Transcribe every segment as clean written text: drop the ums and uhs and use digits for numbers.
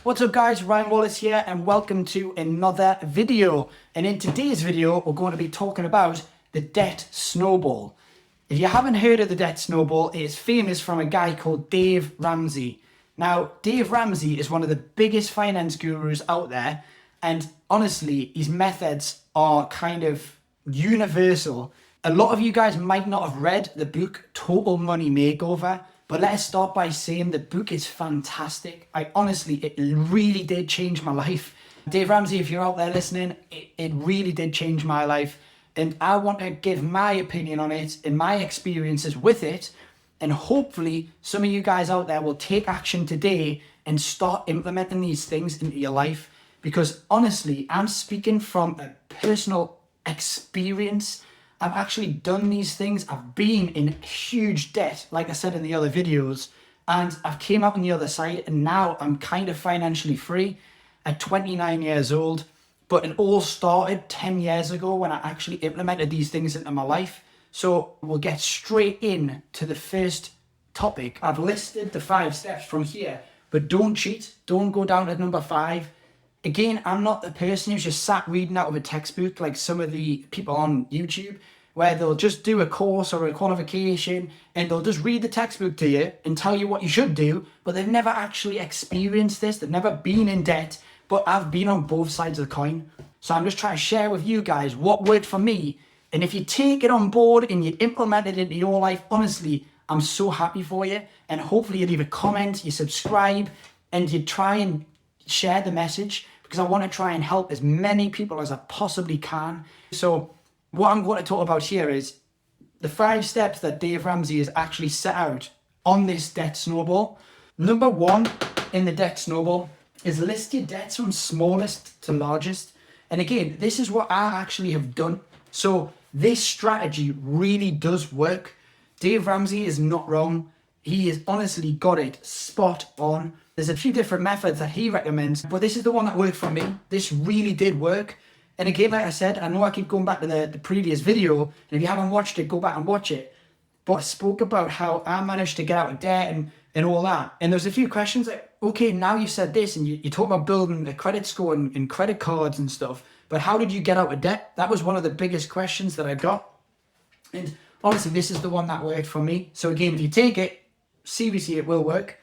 What's up guys, Ryan Wallace here and welcome to another video. And in today's video, we're going to be talking about the debt snowball. If you haven't heard of the debt snowball, it is famous from a guy called Dave Ramsey. Now, Dave Ramsey is one of the biggest finance gurus out there. And honestly, his methods are kind of universal. A lot of you guys might not have read the book Total Money Makeover, but let's start by saying the book is fantastic. It really did change my life. Dave Ramsey, if you're out there listening, it really did change my life. And I want to give my opinion on it and my experiences with it. And hopefully some of you guys out there will take action today and start implementing these things into your life. Because honestly, I'm speaking from a personal experience. I've actually done these things. I've been in huge debt, like I said in the other videos, and I've came out on the other side, and now I'm kind of financially free at 29 years old. But it all started 10 years ago when I actually implemented these things into my life. So we'll get straight in to the first topic. I've listed the 5 steps from here, but don't cheat. Don't go down to number 5. Again, I'm not the person who's just sat reading out of a textbook like some of the people on YouTube, where they'll just do a course or a qualification and they'll just read the textbook to you and tell you what you should do, but they've never actually experienced this. They've never been in debt, but I've been on both sides of the coin. So I'm just trying to share with you guys what worked for me. And if you take it on board and you implement it into your life, honestly, I'm so happy for you. And hopefully you leave a comment, you subscribe, and you try and share the message, because I want to try and help as many people as I possibly can. So what I'm going to talk about here is the 5 steps that Dave Ramsey has actually set out on this debt snowball. Number 1 in the debt snowball is list your debts from smallest to largest. And again, this is what I actually have done. So this strategy really does work. Dave Ramsey is not wrong. He has honestly got it spot on. There's a few different methods that he recommends, but this is the one that worked for me. This really did work. And again, like I said, I know I keep going back to the previous video, and if you haven't watched it, go back and watch it. But I spoke about how I managed to get out of debt and all that. And there's a few questions like, okay, now you said this, and you talk about building a credit score and credit cards and stuff, but how did you get out of debt? That was one of the biggest questions that I got. And honestly, this is the one that worked for me. So again, if you take it seriously, it will work.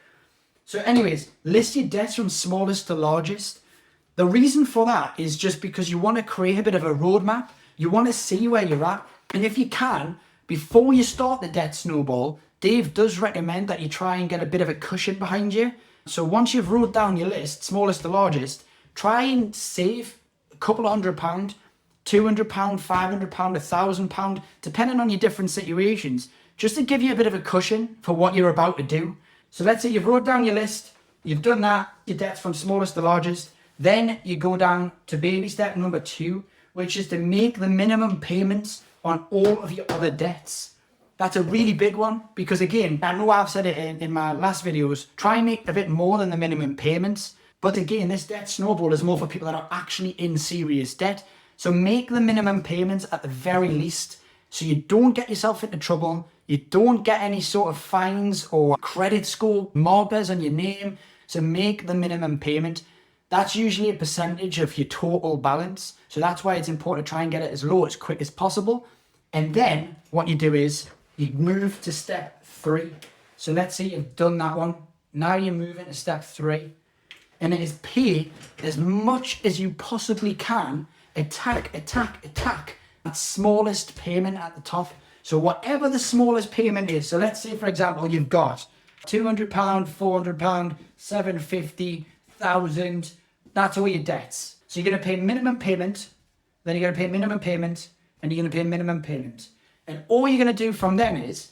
So anyways, list your debts from smallest to largest. The reason for that is just because you want to create a bit of a roadmap. You want to see where you're at. And if you can, before you start the debt snowball, Dave does recommend that you try and get a bit of a cushion behind you. So once you've wrote down your list, smallest to largest, try and save a couple of £100, £200, £500, £1,000, depending on your different situations, just to give you a bit of a cushion for what you're about to do. So let's say you've wrote down your list, you've done that, your debts from smallest to largest, then you go down to baby step number 2, which is to make the minimum payments on all of your other debts. That's a really big one, because again, I know I've said it in my last videos, try and make a bit more than the minimum payments. But again, this debt snowball is more for people that are actually in serious debt. So make the minimum payments at the very least, so you don't get yourself into trouble. You don't get any sort of fines or credit score markers on your name. So make the minimum payment. That's usually a percentage of your total balance. So that's why it's important to try and get it as low as quick as possible. And then what you do is you move to step 3. So let's say you've done that one. Now you move into step 3. And it is pay as much as you possibly can. Attack that smallest payment at the top. So whatever the smallest payment is, so let's say for example you've got £200, £400, £750, £1,000, that's all your debts. So you're going to pay minimum payment, then you're going to pay minimum payment, and you're going to pay minimum payment. And all you're going to do from them is,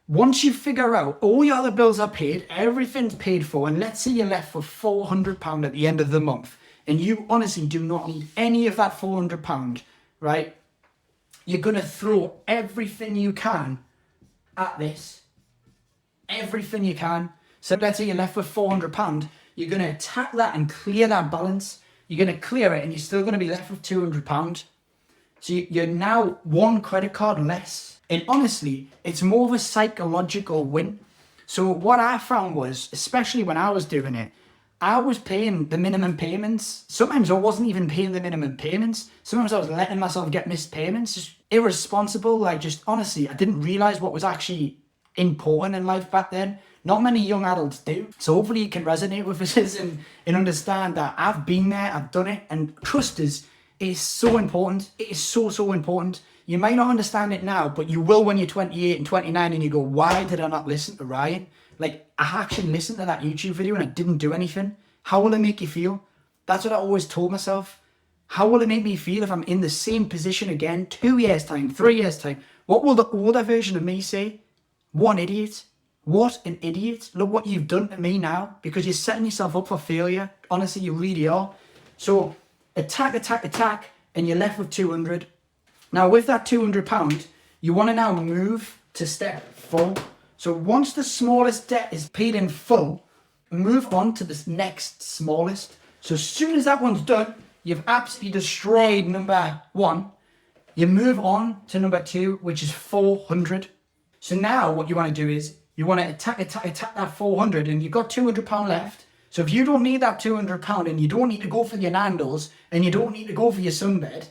once you figure out all your other bills are paid, everything's paid for, and let's say you're left with £400 at the end of the month, and you honestly do not need any of that £400, right? You're going to throw everything you can at this. Everything you can. So let's say you're left with £400. You're going to attack that and clear that balance. You're going to clear it and you're still going to be left with £200. So you're now 1 credit card less. And honestly, it's more of a psychological win. So what I found was, especially when I was doing it, I was paying the minimum payments. Sometimes I wasn't even paying the minimum payments. Sometimes I was letting myself get missed payments. Just irresponsible. Like, just honestly, I didn't realize what was actually important in life back then. Not many young adults do. So hopefully you can resonate with this and understand that I've been there, I've done it, and trust us, it is so important. It is so, so important. You might not understand it now, but you will when you're 28 and 29 and you go, why did I not listen to Ryan? Like, I actually listened to that YouTube video and I didn't do anything. How will it make you feel? That's what I always told myself. How will it make me feel if I'm in the same position again, 2 years time, 3 years time? What will the older version of me say? What an idiot. What an idiot. Look what you've done to me now, because you're setting yourself up for failure. Honestly, you really are. So attack, attack, attack, and you're left with 200. Now with that £200, you want to now move to step 4. So once the smallest debt is paid in full, move on to this next smallest. So as soon as that one's done, you've absolutely destroyed number 1. You move on to number 2, which is 400. So now what you want to do is you want to attack that 400, and you've got £200 left. So if you don't need that £200 and you don't need to go for your Nando's and you don't need to go for your sunbed,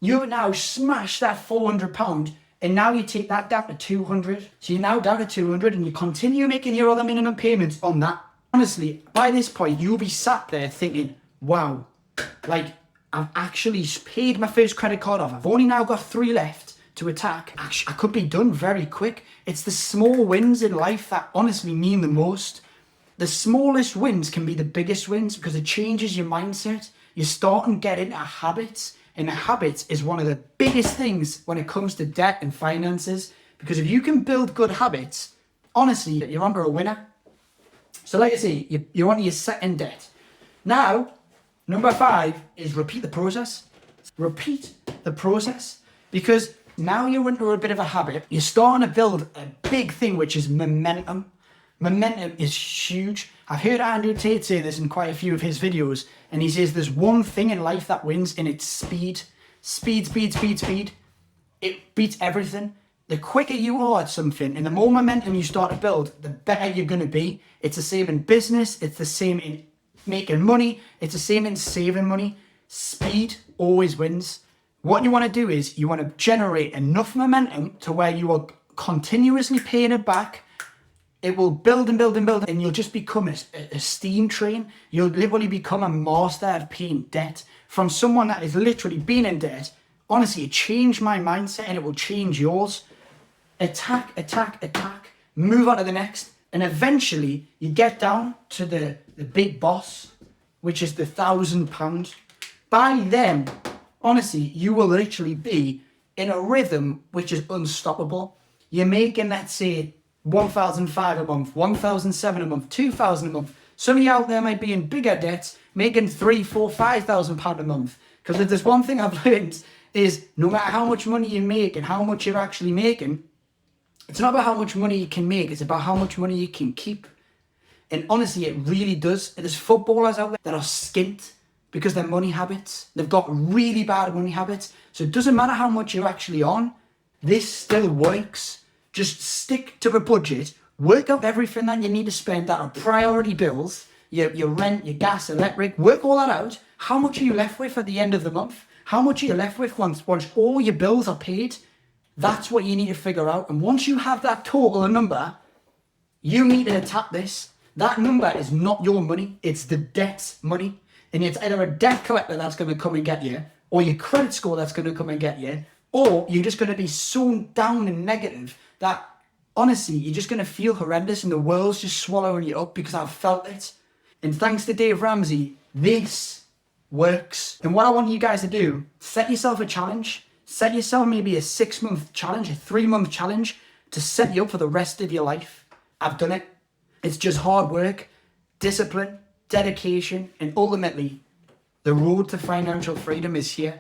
you now smash that £400, and now you take that down to 200. So you're now down to 200 and you continue making your other minimum payments on that. Honestly, by this point, you'll be sat there thinking, wow, like I've actually paid my first credit card off. I've only now got 3 left to attack. Actually, I could be done very quick. It's the small wins in life that honestly mean the most. The smallest wins can be the biggest wins because it changes your mindset. You start and get into habits. And habits is one of the biggest things when it comes to debt and finances. Because if you can build good habits, honestly, you're onto a winner. So like I say, you're onto your second debt. Now, number 5 is repeat the process. Repeat the process. Because now you're into a bit of a habit. You're starting to build a big thing, which is momentum. Momentum is huge. I've heard Andrew Tate say this in quite a few of his videos, and he says there's one thing in life that wins, and it's speed. Speed, speed, speed, speed. It beats everything. The quicker you are at something and the more momentum you start to build, the better you're going to be. It's the same in business. It's the same in making money. It's the same in saving money. Speed always wins. What you want to do is you want to generate enough momentum to where you are continuously paying it back. It will build and build and build, and you'll just become a steam train. You'll literally become a master of paying debt. From someone that has literally been in debt, honestly, it changed my mindset and it will change yours. Attack, attack, attack, move on to the next, and eventually you get down to the big boss, which is the £1,000. By then, honestly, you will literally be in a rhythm which is unstoppable. You're making, let's say, 1,500 a month, 1,700 a month, 2,000 a month. Some of you out there might be in bigger debts, making 3, 4, 5,000 pounds a month. Because if there's one thing I've learned is no matter how much money you make and how much you're actually making, it's not about how much money you can make, it's about how much money you can keep. And honestly, it really does. There's footballers out there that are skint because their money habits. They've got really bad money habits. So it doesn't matter how much you're actually on, this still works. Just stick to a budget, work out everything that you need to spend that are priority bills, your rent, your gas, electric, work all that out. How much are you left with at the end of the month? How much are you left with once all your bills are paid? That's what you need to figure out. And once you have that total number, you need to attack this. That number is not your money, it's the debt's money. And it's either a debt collector that's going to come and get you, or your credit score that's going to come and get you, or you're just going to be so down and negative that honestly, you're just going to feel horrendous and the world's just swallowing you up, because I've felt it. And thanks to Dave Ramsey, this works. And what I want you guys to do, set yourself a challenge. Set yourself maybe a 6-month challenge, a 3-month challenge to set you up for the rest of your life. I've done it. It's just hard work, discipline, dedication, and ultimately, the road to financial freedom is here.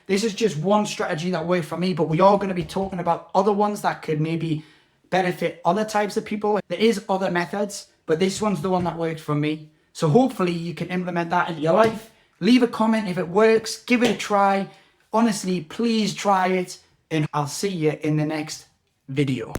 This is just one strategy that worked for me, but we are going to be talking about other ones that could maybe benefit other types of people. There is other methods, but this one's the one that worked for me. So hopefully you can implement that in your life. Leave a comment if it works. Give it a try. Honestly, please try it, and I'll see you in the next video.